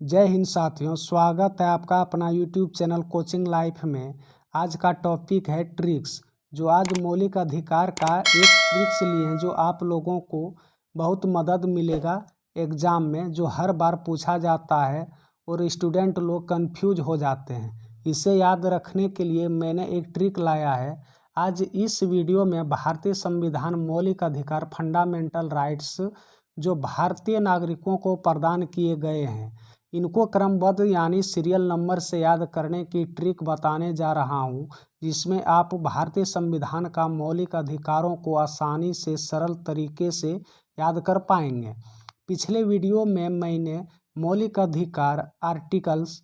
जय हिंद साथियों, स्वागत है आपका अपना यूट्यूब चैनल कोचिंग लाइफ में। आज का टॉपिक है ट्रिक्स। जो आज मौलिक अधिकार का एक ट्रिक्स लिए हैं जो आप लोगों को बहुत मदद मिलेगा एग्ज़ाम में, जो हर बार पूछा जाता है और स्टूडेंट लोग कंफ्यूज हो जाते हैं। इसे याद रखने के लिए मैंने एक ट्रिक लाया है। आज इस वीडियो में भारतीय संविधान मौलिक अधिकार फंडामेंटल राइट्स जो भारतीय नागरिकों को प्रदान किए गए हैं, इनको क्रमबद्ध यानी सीरियल नंबर से याद करने की ट्रिक बताने जा रहा हूं, जिसमें आप भारतीय संविधान का मौलिक अधिकारों को आसानी से सरल तरीके से याद कर पाएंगे। पिछले वीडियो में मैंने मौलिक अधिकार आर्टिकल्स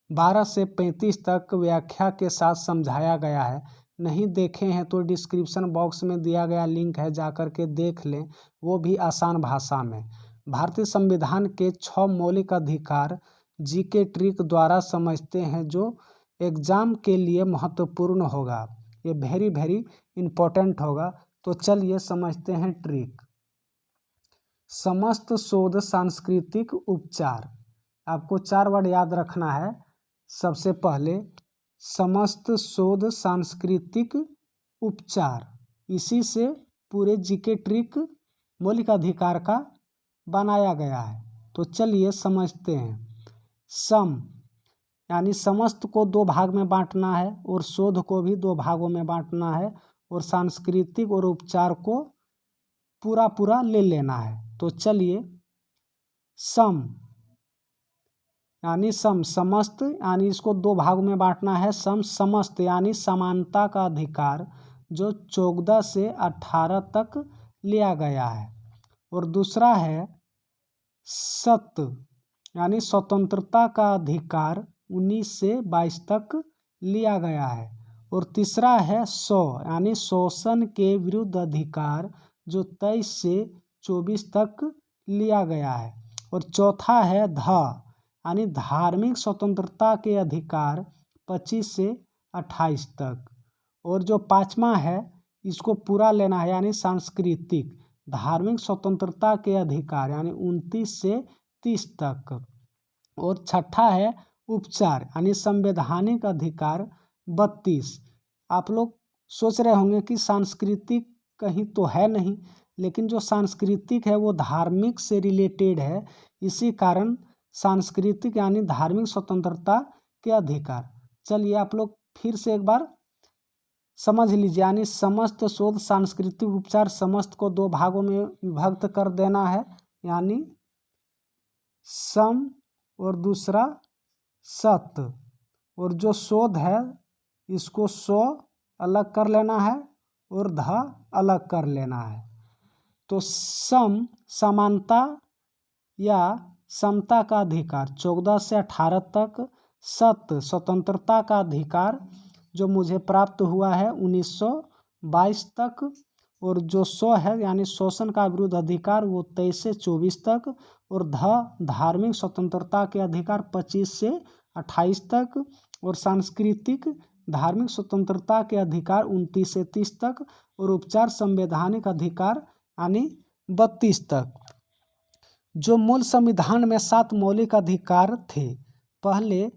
12 से 35 तक व्याख्या के साथ समझाया गया है। नहीं देखे हैं तो डिस्क्रिप्शन बॉक्स में दिया गया लिंक है, जाकर के देख लें, वो भी आसान भाषा में। भारतीय संविधान के 6 मौलिक अधिकार जीके ट्रिक द्वारा समझते हैं, जो एग्जाम के लिए महत्वपूर्ण होगा। ये वेरी इम्पोर्टेंट होगा। तो चलिए समझते हैं ट्रिक। समस्त शोध सांस्कृतिक उपचार, आपको 4 वर्ड याद रखना है। सबसे पहले समस्त शोध सांस्कृतिक उपचार, इसी से पूरे जीके ट्रिक मौलिक अधिकार का बनाया गया है। तो चलिए समझते हैं। सम यानी समस्त को 2 भाग में बांटना है और शोध को भी 2 भागों में बांटना है, और सांस्कृतिक और उपचार को पूरा ले लेना है। तो चलिए, सम यानी समस्त यानी इसको 2 भागों में बांटना है। समस्त यानी समानता का अधिकार जो 14 से 18 तक लिया गया है, और दूसरा है सत यानी स्वतंत्रता का अधिकार 19 से 22 तक लिया गया है, और तीसरा है सौ यानी शोषण के विरुद्ध अधिकार जो 23 से 24 तक लिया गया है, और चौथा है ध यानी धार्मिक स्वतंत्रता के अधिकार 25 से 28 तक, और जो 5वां है इसको पूरा लेना है यानी सांस्कृतिक धार्मिक स्वतंत्रता के अधिकार यानी 29 से 30 तक, और छठा है उपचार यानी संवैधानिक अधिकार 32। आप लोग सोच रहे होंगे कि सांस्कृतिक कहीं तो है नहीं, लेकिन जो सांस्कृतिक है वो धार्मिक से रिलेटेड है, इसी कारण सांस्कृतिक यानी धार्मिक स्वतंत्रता के अधिकार। चलिए आप लोग फिर से एक बार समझ लीजिए। यानी समस्त शोध सांस्कृतिक उपचार, समस्त को 2 भागों में विभक्त कर देना है, यानी सम और दूसरा सत, और जो शोध है इसको सौ अलग कर लेना है और ध अलग कर लेना है। तो सम समानता या समता का अधिकार 14 से 18 तक, सत स्वतंत्रता का अधिकार जो मुझे प्राप्त हुआ है 1922 तक, और जो सौ है यानी शोषण का विरुद्ध अधिकार वो 23 से 24 तक, और ध धार्मिक स्वतंत्रता के अधिकार 25 से 28 तक, और सांस्कृतिक धार्मिक स्वतंत्रता के अधिकार 29 से 30 तक, और उपचार संवैधानिक अधिकार यानी 32 तक। जो मूल संविधान में 7 मौलिक अधिकार थे, पहले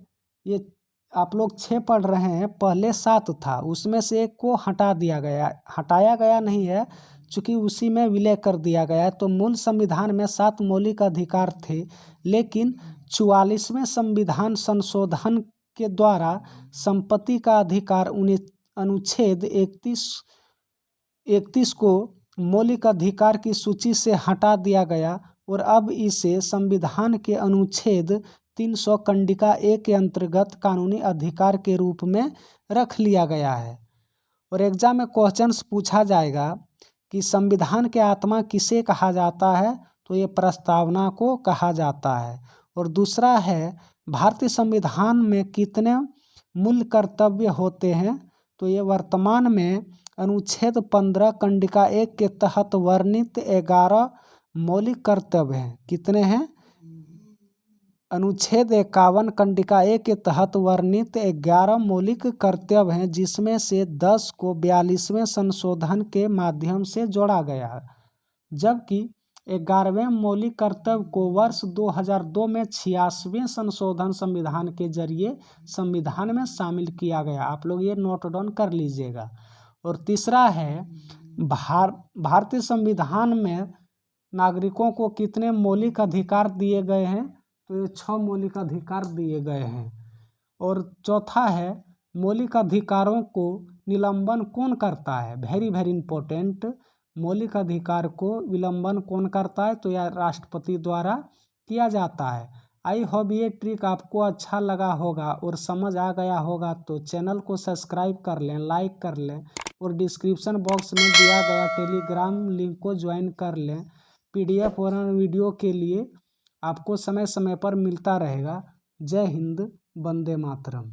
ये आप लोग 6 पढ़ रहे हैं, पहले 7 था, उसमें से एक को हटाया गया नहीं है, चूँकि उसी में विलय कर दिया गया है। तो मूल संविधान में 7 मौलिक अधिकार थे, लेकिन 44वें संविधान संशोधन के द्वारा संपत्ति का अधिकार अनुच्छेद 31 को मौलिक अधिकार की सूची से हटा दिया गया, और अब इसे संविधान के अनुच्छेद 300 कंडिका 1 के अंतर्गत कानूनी अधिकार के रूप में रख लिया गया है। और एग्जाम में क्वेश्चंस पूछा जाएगा कि संविधान के आत्मा किसे कहा जाता है, तो ये प्रस्तावना को कहा जाता है। और दूसरा है भारतीय संविधान में कितने मूल कर्तव्य होते हैं, तो ये वर्तमान में अनुच्छेद 15 कंडिका 1 के तहत वर्णित 11 मौलिक कर्तव्य हैं। कितने हैं? अनुच्छेद 51 कंडिका 1 के तहत वर्णित 11 मौलिक कर्तव्य हैं, जिसमें से 10 को 42वें संशोधन के माध्यम से जोड़ा गया है, जबकि 11वें मौलिक कर्तव्य को वर्ष 2002 में 86वें संशोधन संविधान के जरिए संविधान में शामिल किया गया। आप लोग ये नोट डाउन कर लीजिएगा। और तीसरा है भारतीय संविधान में नागरिकों को कितने मौलिक अधिकार दिए गए हैं, तो ये 6 मौलिक अधिकार दिए गए हैं। और चौथा है मौलिक अधिकारों को निलंबन कौन करता है, वेरी वेरी इंपॉर्टेंट। मौलिक अधिकार को विलंबन कौन करता है, तो यह राष्ट्रपति द्वारा किया जाता है। आई होप ये ट्रिक आपको अच्छा लगा होगा और समझ आ गया होगा, तो चैनल को सब्सक्राइब कर लें, लाइक कर लें और डिस्क्रिप्शन बॉक्स में दिया गया टेलीग्राम लिंक को ज्वाइन कर लें। PDF और वीडियो के लिए आपको समय समय पर मिलता रहेगा। जय हिंद, वंदे मातरम।